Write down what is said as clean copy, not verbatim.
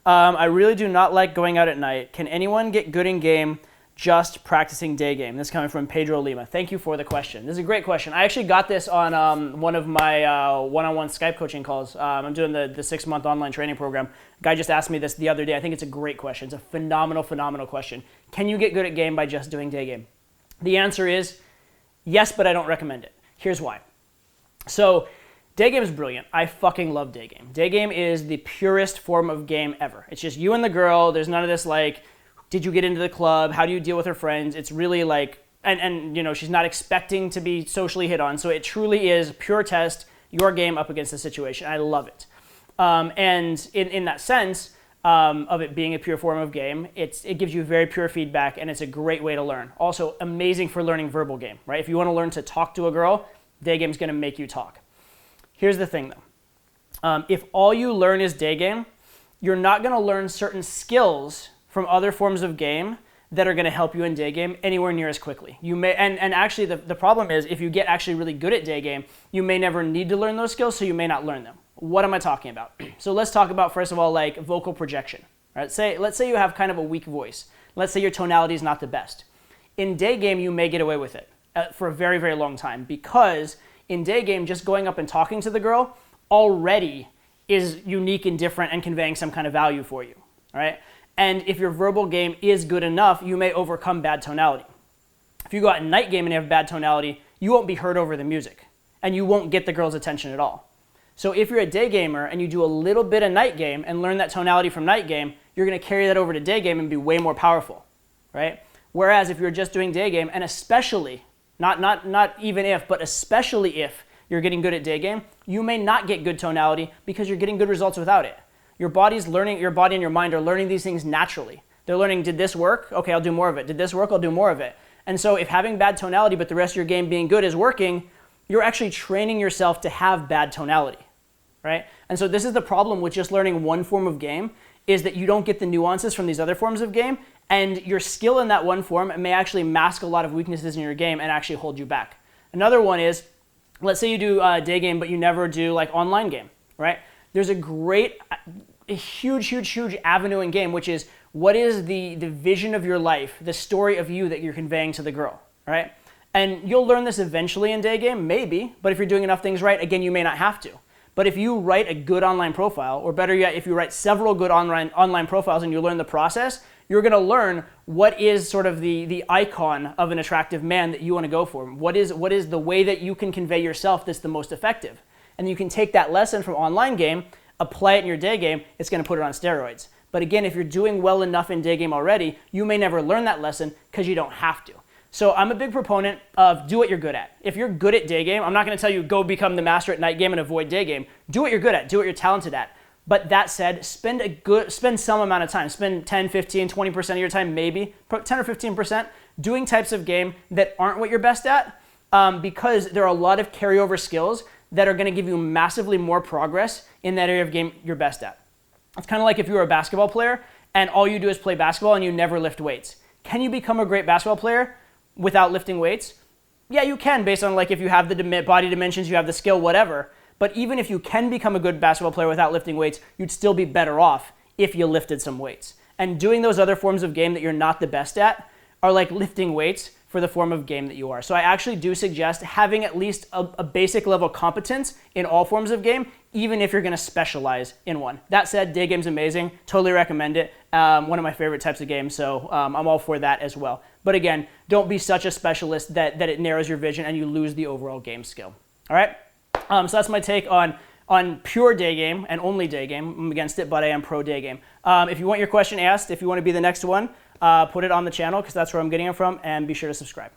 I really do not like going out at night. Can anyone get good in game just practicing day game? This is coming from Pedro Lima. Thank you for the question. This is a great question. I actually got this on one of my one-on-one Skype coaching calls. I'm doing the 6-month online training program. A guy just asked me this the other day. I think it's a great question. It's a phenomenal question. Can you get good at game by just doing day game? The answer is yes, but I don't recommend it. Here's why. So day game is brilliant. I fucking love day game. Day game is the purest form of game ever. It's just you and the girl. There's none of this like, did you get into the club? How do you deal with her friends? It's really like, and you know, she's not expecting to be socially hit on. So it truly is pure test your game up against the situation. I love it. And in that sense of it being a pure form of game, it gives you very pure feedback, and it's a great way to learn. Also amazing for learning verbal game, right? If you want to learn to talk to a girl, day game is going to make you talk. Here's the thing though. If all you learn is day game, you're not going to learn certain skills from other forms of game that are going to help you in day game anywhere near as quickly. You may, and actually the problem is if you get actually really good at day game, you may never need to learn those skills, so you may not learn them. What am I talking about? So let's talk about, first of all, like vocal projection. Right? Let's say you have kind of a weak voice. Let's say your tonality is not the best. In day game, you may get away with it for a very, very long time, because in day game, just going up and talking to the girl already is unique and different and conveying some kind of value for you. All right? And if your verbal game is good enough, you may overcome bad tonality. If you go out in night game and you have bad tonality, you won't be heard over the music, and you won't get the girl's attention at all. So if you're a day gamer and you do a little bit of night game and learn that tonality from night game, you're going to carry that over to day game and be way more powerful, right? Whereas if you're just doing day game, and especially, not even if, but especially if you're getting good at day game, you may not get good tonality because you're getting good results without it. Your body's learning, your body and your mind are learning these things naturally. They're learning, did this work? Okay, I'll do more of it. Did this work? I'll do more of it. And so if having bad tonality but the rest of your game being good is working, you're actually training yourself to have bad tonality, right? And so this is the problem with just learning one form of game, is that you don't get the nuances from these other forms of game, and your skill in that one form may actually mask a lot of weaknesses in your game and actually hold you back. Another one is, let's say you do day game but you never do like online game, right? There's a huge avenue in game, which is what is the vision of your life, the story of you that you're conveying to the girl, right? And you'll learn this eventually in day game, maybe, but if you're doing enough things right, again, you may not have to. But if you write a good online profile, or better yet, if you write several good online profiles and you learn the process, you're going to learn what is sort of the icon of an attractive man that you want to go for. What is the way that you can convey yourself that's the most effective? And you can take that lesson from online game, apply it in your day game, it's going to put it on steroids. But again, if you're doing well enough in day game already, you may never learn that lesson because you don't have to. So I'm a big proponent of do what you're good at. If you're good at day game, I'm not going to tell you go become the master at night game and avoid day game. Do what you're good at. Do what you're talented at. But that said, spend some amount of time. Spend 10, 15, 20% of your time, maybe 10 or 15%, doing types of game that aren't what you're best at, because there are a lot of carryover skills that are going to give you massively more progress in that area of game you're best at. It's kind of like if you were a basketball player and all you do is play basketball and you never lift weights. Can you become a great basketball player without lifting weights? Yeah, you can, based on like if you have the body dimensions, you have the skill, whatever. But even if you can become a good basketball player without lifting weights, you'd still be better off if you lifted some weights. And doing those other forms of game that you're not the best at are like lifting weights for the form of game that you are. So I actually do suggest having at least a basic level competence in all forms of game, even if you're going to specialize in one. That said, day game's amazing. Totally recommend it. One of my favorite types of games, so I'm all for that as well. But again, don't be such a specialist that it narrows your vision and you lose the overall game skill. All right? So that's my take on pure day game and only day game. I'm against it, but I am pro day game. If you want your question asked, if you want to be the next one, put it on the channel because that's where I'm getting it from, and be sure to subscribe.